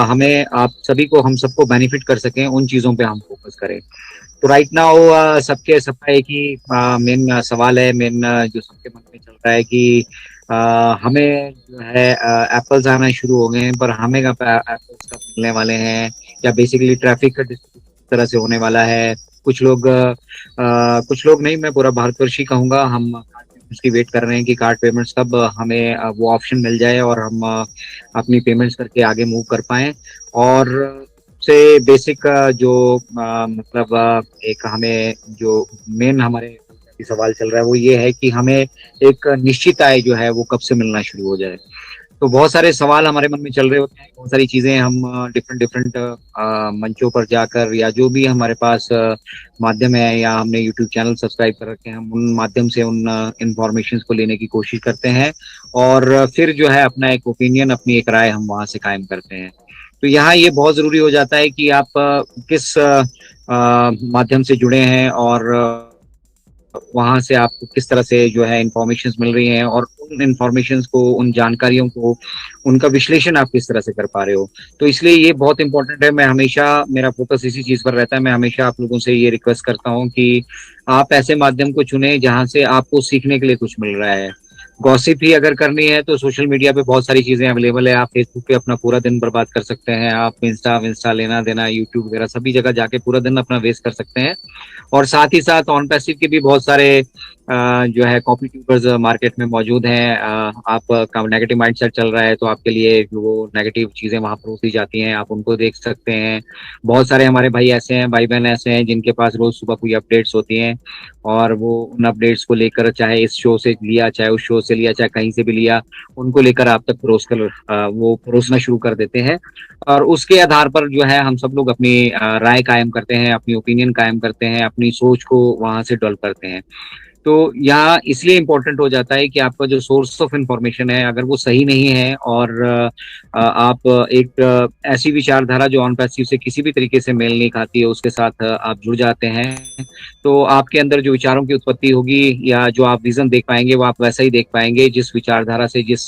हमें आप सभी को, हम सबको बेनिफिट कर सकें, उन चीजों पे हम फोकस करें। तो राइट नाउ सबका एक ही मेन सवाल है, मेन जो सबके मन में चल रहा है कि हमें जो है एप्पल्स आना शुरू हो गए हैं, पर हमें कब एप्पल्स कब मिलने वाले हैं, या बेसिकली ट्रैफिक का डिस्ट्रीब्यूशन तरह से होने वाला है। कुछ लोग नहीं, मैं पूरा भारतवर्ष ही कहूंगा, हम कार्ड पेमेंट्स की वेट कर रहे हैं कि कार्ड पेमेंट्स कब हमें वो ऑप्शन मिल जाए और हम अपनी पेमेंट्स करके आगे मूव कर पाएं। और से बेसिक जो मतलब एक हमें जो मेन हमारे सवाल चल रहा है वो ये है कि हमें एक निश्चित आय जो है वो कब से मिलना शुरू हो जाए। तो बहुत सारे सवाल हमारे मन में चल रहे होते हैं, बहुत सारी चीजें हम डिफरेंट डिफरेंट मंचों पर जाकर, या जो भी हमारे पास माध्यम है, या हमने यूट्यूब चैनल सब्सक्राइब कर रखे हैं, हम उन माध्यम से उन इंफॉर्मेशन को लेने की कोशिश करते हैं, और फिर जो है अपना एक ओपिनियन, अपनी एक राय हम वहां से कायम करते हैं। तो यहाँ ये बहुत जरूरी हो जाता है कि आप किस माध्यम से जुड़े हैं, और वहां से आपको किस तरह से जो है इंफॉर्मेशन मिल रही हैं, और उन इंफॉर्मेशन को, उन जानकारियों को, उनका विश्लेषण आप किस तरह से कर पा रहे हो। तो इसलिए ये बहुत इंपॉर्टेंट है। मैं हमेशा, मेरा फोकस इसी चीज पर रहता है। मैं हमेशा आप लोगों से ये रिक्वेस्ट करता हूँ कि आप ऐसे माध्यम को चुने जहां से आपको सीखने के लिए कुछ मिल रहा है। गॉसिप ही अगर करनी है तो सोशल मीडिया पे बहुत सारी चीजें अवेलेबल है। आप फेसबुक पे अपना पूरा दिन बर्बाद कर सकते हैं, आप इंस्टा लेना देना, यूट्यूब वगैरह सभी जगह जाके पूरा दिन अपना वेस्ट कर सकते हैं। और साथ ही साथ ऑन पैसिव के भी बहुत सारे जो है कॉपी ट्यूबर्स मार्केट में मौजूद हैं। आपका नेगेटिव माइंडसेट चल रहा है तो आपके लिए वो नेगेटिव चीजें वहां परोसी जाती हैं, आप उनको देख सकते हैं। बहुत सारे हमारे भाई ऐसे हैं, भाई बहन ऐसे हैं जिनके पास रोज सुबह कोई अपडेट्स होती हैं, और वो उन अपडेट्स को लेकर, चाहे इस शो से लिया, चाहे उस शो से लिया, चाहे कहीं से भी लिया, उनको लेकर आप तक वो परोसना शुरू कर देते हैं। और उसके आधार पर जो है हम सब लोग अपनी राय कायम करते हैं, अपनी ओपिनियन कायम करते हैं, अपनी सोच को वहां से डेवलप करते हैं। तो यहाँ इसलिए इम्पोर्टेंट हो जाता है कि आपका जो सोर्स ऑफ इंफॉर्मेशन है, अगर वो सही नहीं है, और आप एक ऐसी विचारधारा जो ऑन पैसिव से किसी भी तरीके से मेल नहीं खाती है, उसके साथ आप जुड़ जाते हैं, तो आपके अंदर जो विचारों की उत्पत्ति होगी, या जो आप विजन देख पाएंगे, वो आप वैसा ही देख पाएंगे जिस विचारधारा से, जिस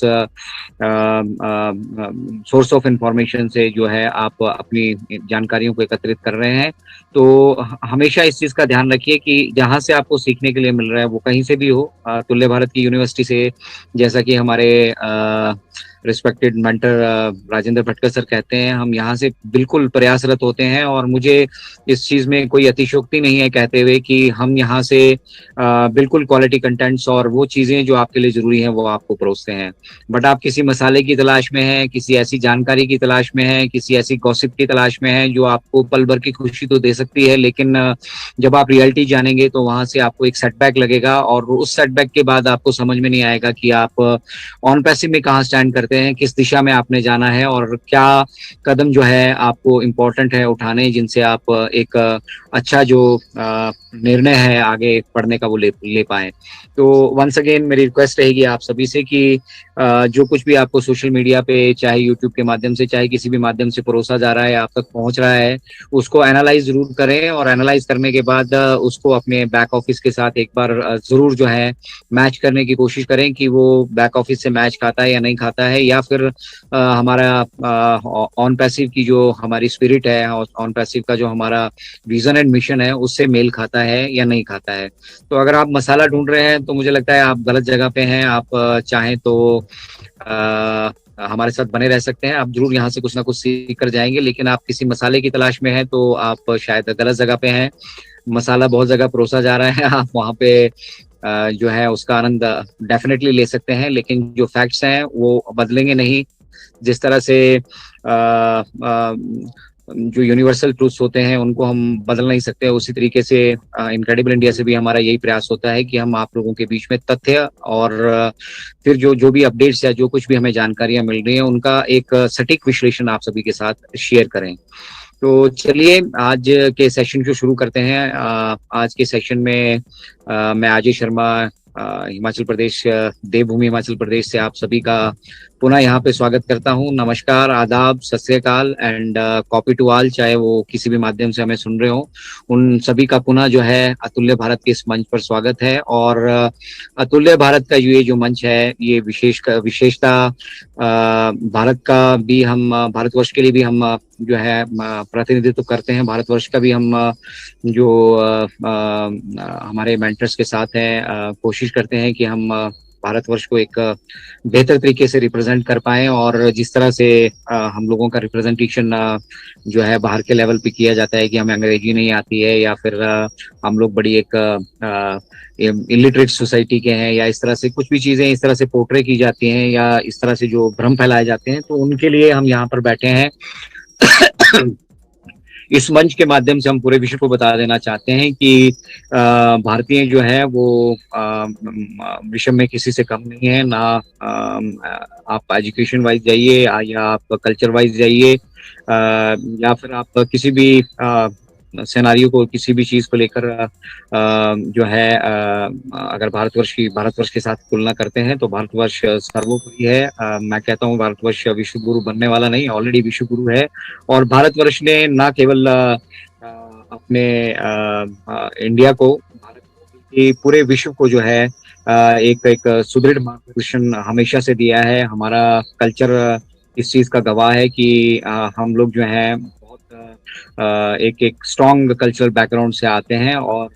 सोर्स ऑफ इंफॉर्मेशन से जो है आप अपनी जानकारियों को एकत्रित कर रहे हैं। तो हमेशा इस चीज का ध्यान रखिए कि जहां से आपको सीखने के लिए मिल रहा है वो कहीं से भी हो, तुल्य भारत की यूनिवर्सिटी से, जैसा कि हमारे respected mentor Rajendra Bhatkar sir कहते हैं, हम यहाँ से बिल्कुल प्रयासरत होते हैं। और मुझे इस चीज में कोई अतिशयोक्ति नहीं है कहते हुए कि हम यहाँ से बिल्कुल क्वालिटी कंटेंट्स और वो चीजें जो आपके लिए जरूरी हैं वो आपको परोसते हैं। बट आप किसी मसाले की तलाश में हैं, किसी ऐसी जानकारी की तलाश में हैं, किसी ऐसी गॉसिप की तलाश में हैं जो आपको पल भर की खुशी तो दे सकती है, लेकिन जब आप रियलिटी जानेंगे तो वहां से आपको एक सेटबैक लगेगा, और उस सेटबैक के बाद आपको समझ में नहीं आएगा कि आप ऑन पैसिव में कहाँ स्टैंड करते हैं, किस दिशा में आपने जाना है, और क्या कदम जो है आपको इम्पोर्टेंट है उठाने, जिनसे आप एक अच्छा जो निर्णय है आगे बढ़ने का वो ले पाए। तो वंस अगेन मेरी रिक्वेस्ट रहेगी आप सभी से कि जो कुछ भी आपको सोशल मीडिया पे, चाहे यूट्यूब के माध्यम से, चाहे किसी भी माध्यम से परोसा जा रहा है, आप तक पहुंच रहा है, उसको एनालाइज जरूर करें, और एनालाइज करने के बाद उसको अपने बैक ऑफिस के साथ एक बार जरूर जो है मैच करने की कोशिश करें कि वो बैक ऑफिस से मैच खाता है या नहीं खाता है, या फिर हमारा ऑन पैसिव की जो हमारी स्पिरिट है, ऑन पैसिव का जो हमारा विजन एंड मिशन है, उससे मेल खाता है या नहीं खाता है। तो अगर आप मसाला ढूंढ रहे हैं तो मुझे लगता है आप गलत जगह पे हैं। आप चाहें तो हमारे साथ बने रह सकते हैं, आप जरूर यहाँ से कुछ ना कुछ सीख कर जाएंगे। लेकिन आप किसी मसाले की तलाश में हैं तो आप शायद गलत जगह पे हैं। मसाला बहुत जगह परोसा जा रहा है, आप वहाँ पे जो है उसका आनंद डेफिनेटली ले सकते हैं, लेकिन जो फैक्ट्स हैं वो बदलेंगे नहीं। जिस तरह से जो यूनिवर्सल ट्रूथ्स होते हैं उनको हम बदल नहीं सकते, उसी तरीके से इनक्रेडिबल इंडिया से भी हमारा यही प्रयास होता है कि हम आप लोगों के बीच में तथ्य और फिर जो जो भी अपडेट्स या जो कुछ भी हमें जानकारियां मिल रही हैं उनका एक सटीक विश्लेषण आप सभी के साथ शेयर करें। तो चलिए आज के सेशन को शुरू करते हैं। आज के सेशन में मैं अजय शर्मा हिमाचल प्रदेश, देवभूमि हिमाचल प्रदेश से आप सभी का पुनः यहाँ पे स्वागत करता हूँ। नमस्कार, आदाब, सत श्री अकाल एंड कॉपी टू ऑल, चाहे वो किसी भी माध्यम से हमें सुन रहे हो, उन सभी का पुनः जो है अतुल्य भारत के इस मंच पर स्वागत है। और अतुल्य भारत का ये जो मंच है, ये विशेषता भारत का भी हम, भारतवर्ष के लिए भी हम जो है प्रतिनिधित्व करते हैं। भारतवर्ष का भी हम जो हमारे मेंटर्स के साथ हैं, कोशिश करते हैं कि हम भारतवर्ष को एक बेहतर तरीके से रिप्रेजेंट कर पाएं। और जिस तरह से हम लोगों का रिप्रेजेंटेशन जो है बाहर के लेवल पे किया जाता है कि हमें अंग्रेजी नहीं आती है, या फिर हम लोग बड़ी एक इलिटरेट सोसाइटी के हैं, या इस तरह से कुछ भी चीजें इस तरह से पोर्ट्रे की जाती हैं, या इस तरह से जो भ्रम फैलाए जाते हैं, तो उनके लिए हम यहाँ पर बैठे हैं। इस मंच के माध्यम से हम पूरे विश्व को बता देना चाहते हैं कि भारतीय जो है वो विश्व में किसी से कम नहीं है ना। आप एजुकेशन वाइज जाइए, या आप कल्चर वाइज जाइए, या फिर आप किसी भी सिनेरियो को, किसी भी चीज को लेकर जो है अगर भारतवर्ष के साथ तुलना करते हैं तो भारतवर्ष सर्वोपरि है। मैं कहता हूँ भारतवर्ष विश्व गुरु बनने वाला नहीं, ऑलरेडी विश्व गुरु है। और भारतवर्ष ने न केवल अपने इंडिया को, भारत को, पूरे विश्व को जो है एक सुदृढ़ मार्गदर्शन हमेशा से दिया है। हमारा कल्चर इस चीज का गवाह है कि हम लोग जो है एक स्ट्रॉन्ग कल्चरल बैकग्राउंड से आते हैं। और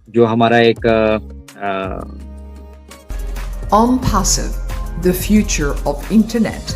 जो हमारा एक OnPassive, the future of internet.